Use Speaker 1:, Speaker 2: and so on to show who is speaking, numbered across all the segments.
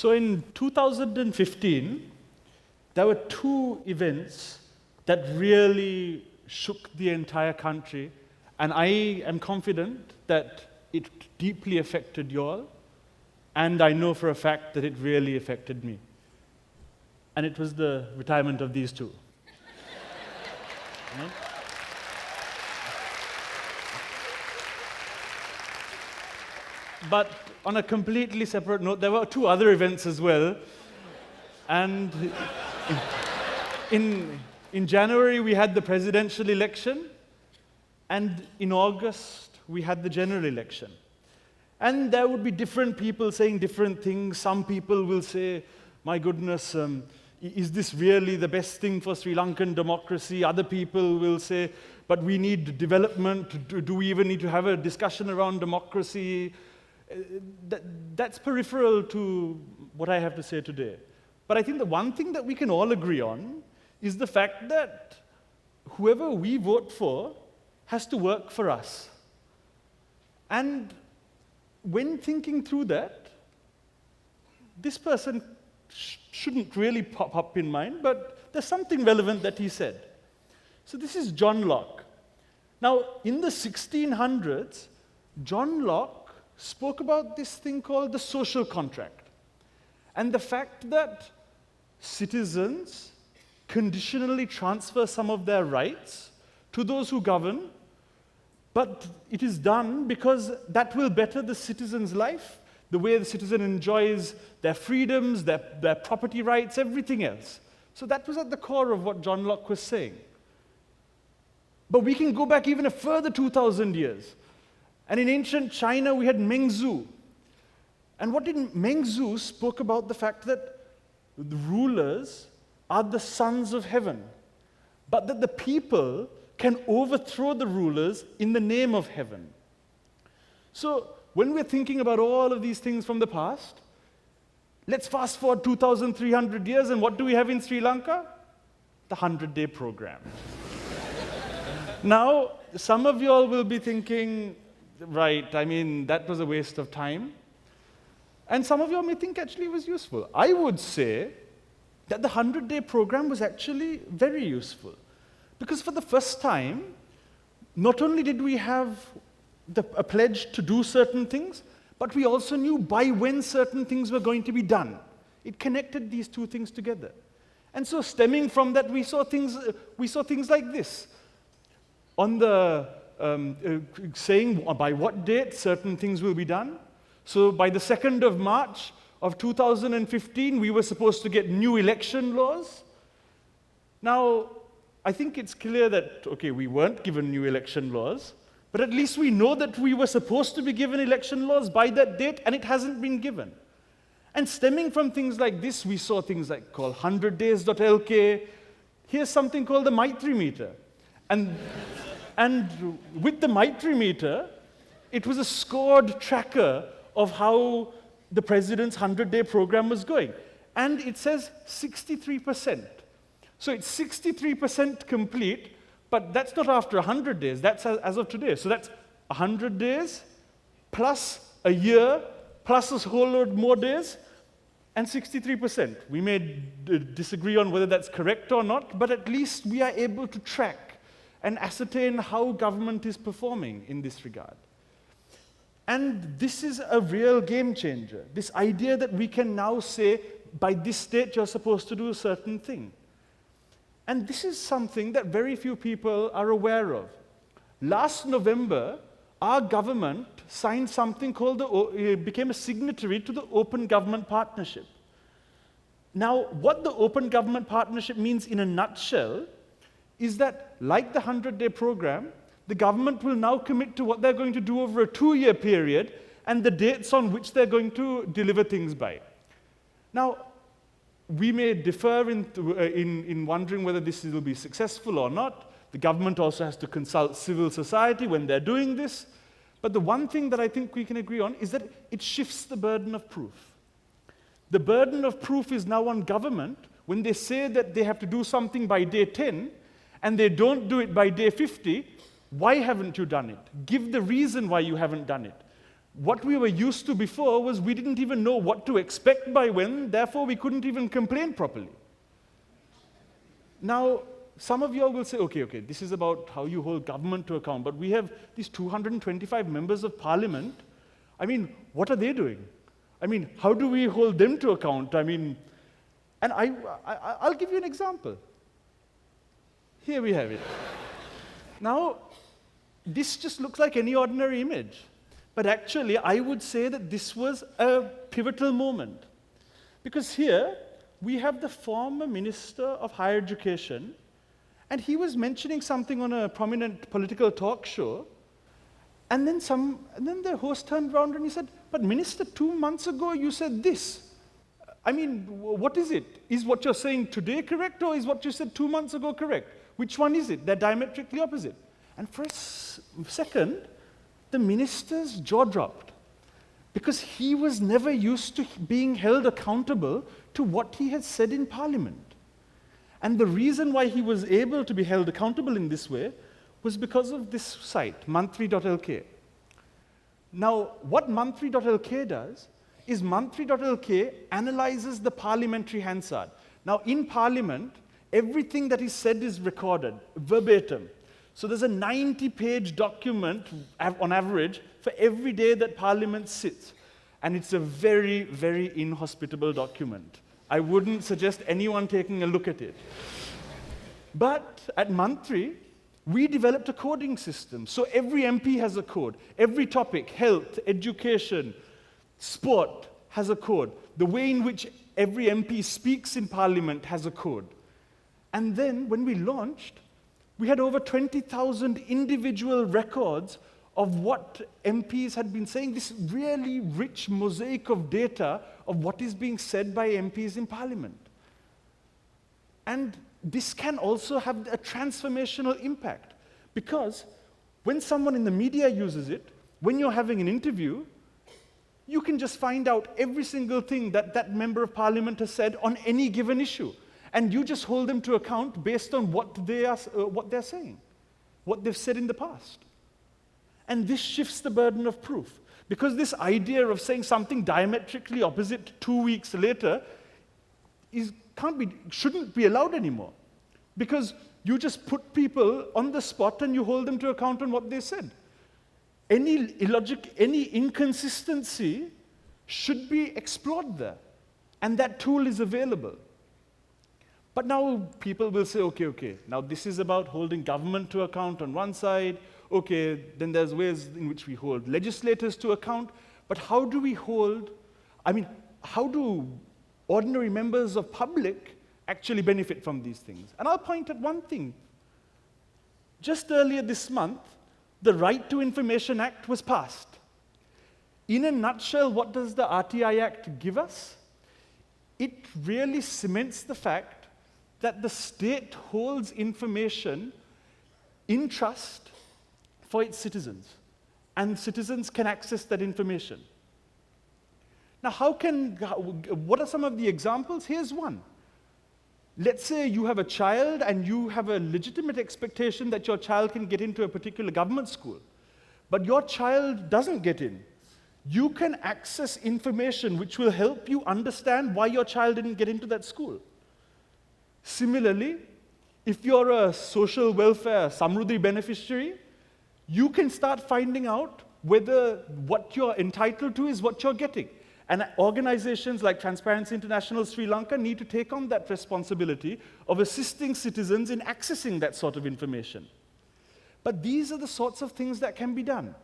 Speaker 1: So in 2015, there were two events that really shook the entire country, and I am confident that it deeply affected you all, and I know for a fact that it really affected me. And it was the retirement of these two. Right? But on a completely separate note, there were two other events as well. And in January, we had the presidential election, and in August, we had the general election. And there would be different people saying different things. Some people will say, my goodness, is this really the best thing for Sri Lankan democracy? Other people will say, but we need development. Do we even need to have a discussion around democracy? That's peripheral to what I have to say today. But I think the one thing that we can all agree on is the fact that whoever we vote for has to work for us. And when thinking through that, this person shouldn't really pop up in mind, but there's something relevant that he said. So this is John Locke. Now, in the 1600s, John Locke spoke about this thing called the social contract, and the fact that citizens conditionally transfer some of their rights to those who govern, but it is done because that will better the citizen's life, the way the citizen enjoys their freedoms, their property rights, everything else. So that was at the core of what John Locke was saying. But we can go back even a further 2,000 years. And in ancient China, we had Mengzu. And what did Mengzu spoke about the fact that the rulers are the sons of heaven, but that the people can overthrow the rulers in the name of heaven. So when we're thinking about all of these things from the past, let's fast forward 2,300 years, and what do we have in Sri Lanka? The 100-day program. Now, some of you all will be thinking, right, I mean, that was a waste of time. And some of you may think actually it was useful. I would say that the 100-day program was actually very useful. Because for the first time, not only did we have a pledge to do certain things, but we also knew by when certain things were going to be done. It connected these two things together. And so stemming from that, we saw things like this. On the saying by what date certain things will be done. So by the 2nd of March of 2015, we were supposed to get new election laws. Now, I think it's clear that, okay, we weren't given new election laws, but at least we know that we were supposed to be given election laws by that date, and it hasn't been given. And stemming from things like this, we saw things like called 100days.lk. Here's something called the Manthri meter. And with the Manthri meter, it was a scored tracker of how the president's 100-day program was going. And it says 63%. So it's 63% complete, but that's not after 100 days. That's as of today. So that's 100 days, plus a year, plus a whole load more days, and 63%. We may disagree on whether that's correct or not, but at least we are able to track and ascertain how government is performing in this regard. And this is a real game changer. This idea that we can now say, by this date you're supposed to do a certain thing. And this is something that very few people are aware of. Last November, our government signed something called became a signatory to the Open Government Partnership. Now, what the Open Government Partnership means in a nutshell is that, like the 100-day program, the government will now commit to what they're going to do over a 2-year period and the dates on which they're going to deliver things by. Now, we may differ in wondering whether this will be successful or not. The government also has to consult civil society when they're doing this. But the one thing that I think we can agree on is that it shifts the burden of proof. The burden of proof is now on government when they say that they have to do something by day 10, and they don't do it by day 50, why haven't you done it? Give the reason why you haven't done it. What we were used to before was we didn't even know what to expect by when, therefore we couldn't even complain properly. Now, some of you all will say, okay, this is about how you hold government to account, but we have these 225 members of parliament. I mean, what are they doing? I mean, how do we hold them to account? I mean, and I'll give you an example. Here we have it. Now, this just looks like any ordinary image. But actually, I would say that this was a pivotal moment. Because here, we have the former Minister of Higher Education, and he was mentioning something on a prominent political talk show, and then the host turned around and he said, but Minister, 2 months ago you said this. I mean, what is it? Is what you're saying today correct, or is what you said 2 months ago correct? Which one is it? They're diametrically opposite. And for a second, the minister's jaw dropped, because he was never used to being held accountable to what he had said in Parliament. And the reason why he was able to be held accountable in this way was because of this site, Manthri.lk. Now, what Manthri.lk does is Manthri.lk analyzes the parliamentary Hansard. Now, in Parliament, everything that is said is recorded, verbatim. So there's a 90-page document, on average, for every day that Parliament sits. And it's a very, very inhospitable document. I wouldn't suggest anyone taking a look at it. But at Manthri, we developed a coding system. So every MP has a code. Every topic, health, education, sport, has a code. The way in which every MP speaks in Parliament has a code. And then, when we launched, we had over 20,000 individual records of what MPs had been saying, this really rich mosaic of data of what is being said by MPs in Parliament. And this can also have a transformational impact, because when someone in the media uses it, when you're having an interview, you can just find out every single thing that that member of Parliament has said on any given issue. And you just hold them to account based on what they're saying, what they've said in the past. And this shifts the burden of proof, because this idea of saying something diametrically opposite 2 weeks later shouldn't be allowed anymore, because you just put people on the spot and you hold them to account on what they said. Any illogic, any inconsistency should be explored there, and that tool is available. But now people will say, okay, now this is about holding government to account on one side. Okay, then there's ways in which we hold legislators to account. But how do ordinary members of public actually benefit from these things? And I'll point at one thing. Just earlier this month, the Right to Information Act was passed. In a nutshell, what does the RTI Act give us? It really cements the fact that the state holds information in trust for its citizens, and citizens can access that information. Now, what are some of the examples? Here's one. Let's say you have a child and you have a legitimate expectation that your child can get into a particular government school, but your child doesn't get in. You can access information which will help you understand why your child didn't get into that school. Similarly, if you're a social welfare Samruddhi beneficiary, you can start finding out whether what you're entitled to is what you're getting. And organizations like Transparency International Sri Lanka need to take on that responsibility of assisting citizens in accessing that sort of information. But these are the sorts of things that can be done.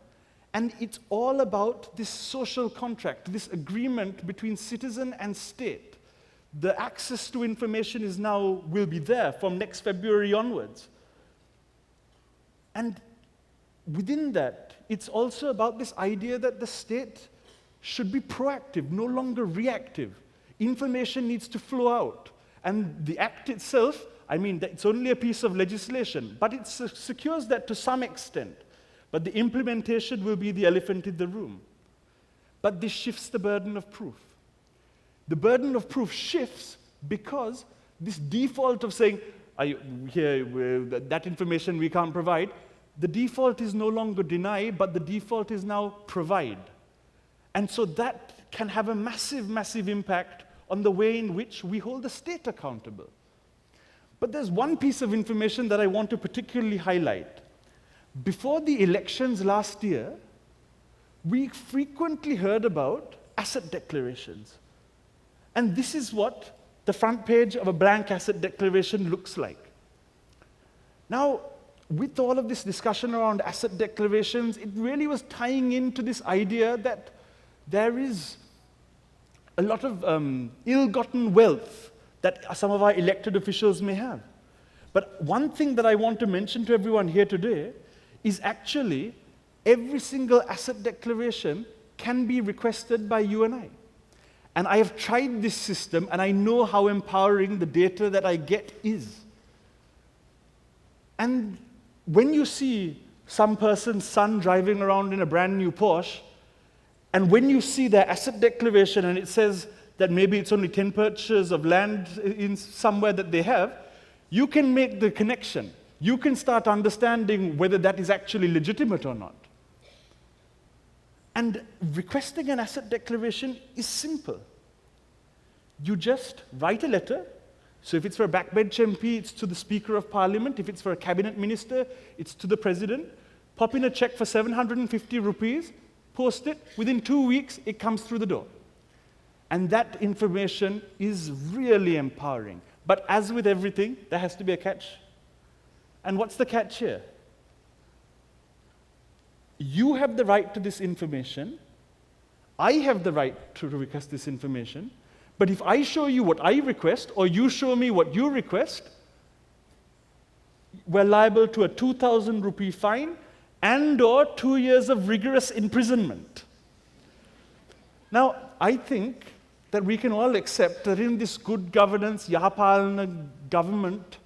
Speaker 1: And it's all about this social contract, this agreement between citizen and state. The access to information will be there from next February onwards. And within that, it's also about this idea that the state should be proactive, no longer reactive. Information needs to flow out. And the act itself, it's only a piece of legislation, but it secures that to some extent. But the implementation will be the elephant in the room. But this shifts the burden of proof. The burden of proof shifts because this default of saying, that information we can't provide, the default is no longer deny, but the default is now provide. And so that can have a massive, massive impact on the way in which we hold the state accountable. But there's one piece of information that I want to particularly highlight. Before the elections last year, we frequently heard about asset declarations. And this is what the front page of a blank asset declaration looks like. Now, with all of this discussion around asset declarations, it really was tying into this idea that there is a lot of ill-gotten wealth that some of our elected officials may have. But one thing that I want to mention to everyone here today is actually every single asset declaration can be requested by you and I. And I have tried this system, and I know how empowering the data that I get is. And when you see some person's son driving around in a brand new Porsche, and when you see their asset declaration and it says that maybe it's only 10 purchases of land in somewhere that they have, you can make the connection. You can start understanding whether that is actually legitimate or not. And requesting an asset declaration is simple. You just write a letter. So if it's for a backbench MP, it's to the Speaker of Parliament. If it's for a cabinet minister, it's to the President. Pop in a check for 750 rupees, post it. Within 2 weeks, it comes through the door. And that information is really empowering. But as with everything, there has to be a catch. And what's the catch here? You have the right to this information. I have the right to request this information. But if I show you what I request, or you show me what you request, we're liable to a 2,000 rupee fine and/or 2 years of rigorous imprisonment. Now, I think that we can all accept that in this good governance, Yahapalana government,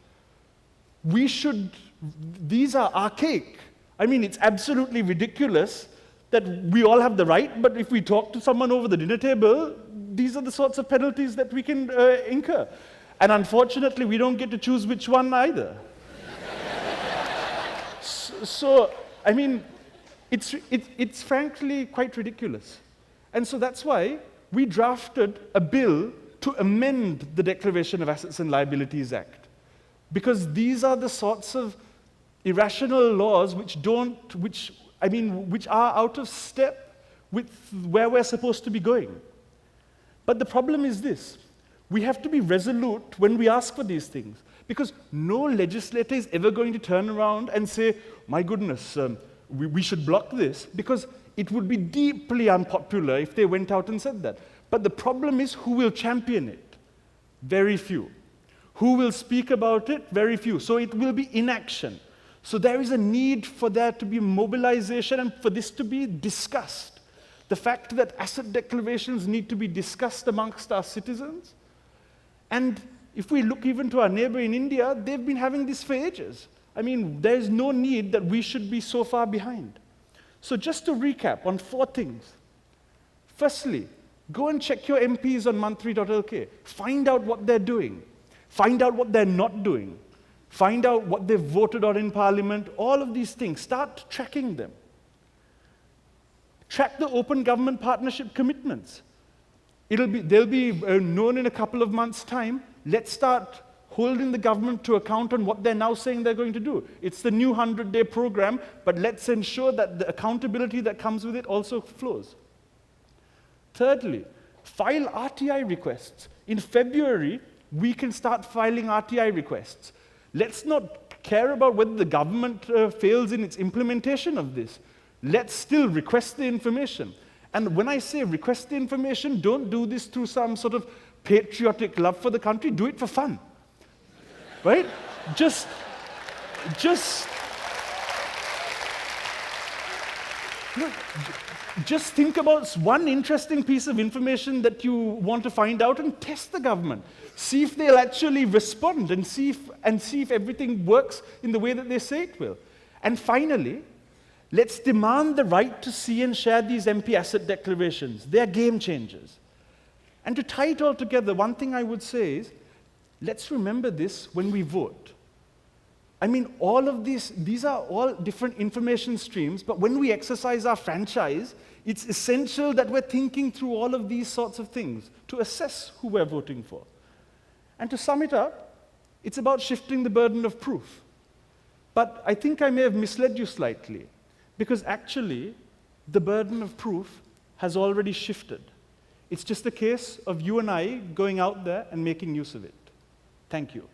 Speaker 1: these are archaic. I mean, it's absolutely ridiculous that we all have the right, but if we talk to someone over the dinner table, these are the sorts of penalties that we can incur. And unfortunately, we don't get to choose which one either. So, I mean, it's frankly quite ridiculous. And so that's why we drafted a bill to amend the Declaration of Assets and Liabilities Act. Because these are the sorts of irrational laws which are out of step with where we're supposed to be going. But the problem is this: we have to be resolute when we ask for these things, because no legislator is ever going to turn around and say, my goodness, we should block this, because it would be deeply unpopular if they went out and said that. But the problem is, who will champion it? Very few. Who will speak about it? Very few. So it will be inaction. So there is a need for there to be mobilization and for this to be discussed. The fact that asset declarations need to be discussed amongst our citizens. And if we look even to our neighbor in India, they've been having this for ages. I mean, there's no need that we should be so far behind. So just to recap on 4 things. Firstly, go and check your MPs on Manthri.lk. Find out what they're doing. Find out what they're not doing. Find out what they've voted on in Parliament. All of these things. Start tracking them. Track the open government partnership commitments. They'll be known in a couple of months' time. Let's start holding the government to account on what they're now saying they're going to do. It's the new 100-day program, but let's ensure that the accountability that comes with it also flows. Thirdly, file RTI requests. In February, we can start filing RTI requests. Let's not care about whether the government fails in its implementation of this. Let's still request the information. And when I say request the information, don't do this through some sort of patriotic love for the country. Do it for fun. Right? Just think about one interesting piece of information that you want to find out and test the government. See if they'll actually respond and see if everything works in the way that they say it will. And finally, let's demand the right to see and share these MP asset declarations. They're game changers. And to tie it all together, one thing I would say is, let's remember this when we vote. I mean, all of these are all different information streams, but when we exercise our franchise, it's essential that we're thinking through all of these sorts of things to assess who we're voting for. And to sum it up, it's about shifting the burden of proof. But I think I may have misled you slightly, because actually, the burden of proof has already shifted. It's just a case of you and I going out there and making use of it. Thank you.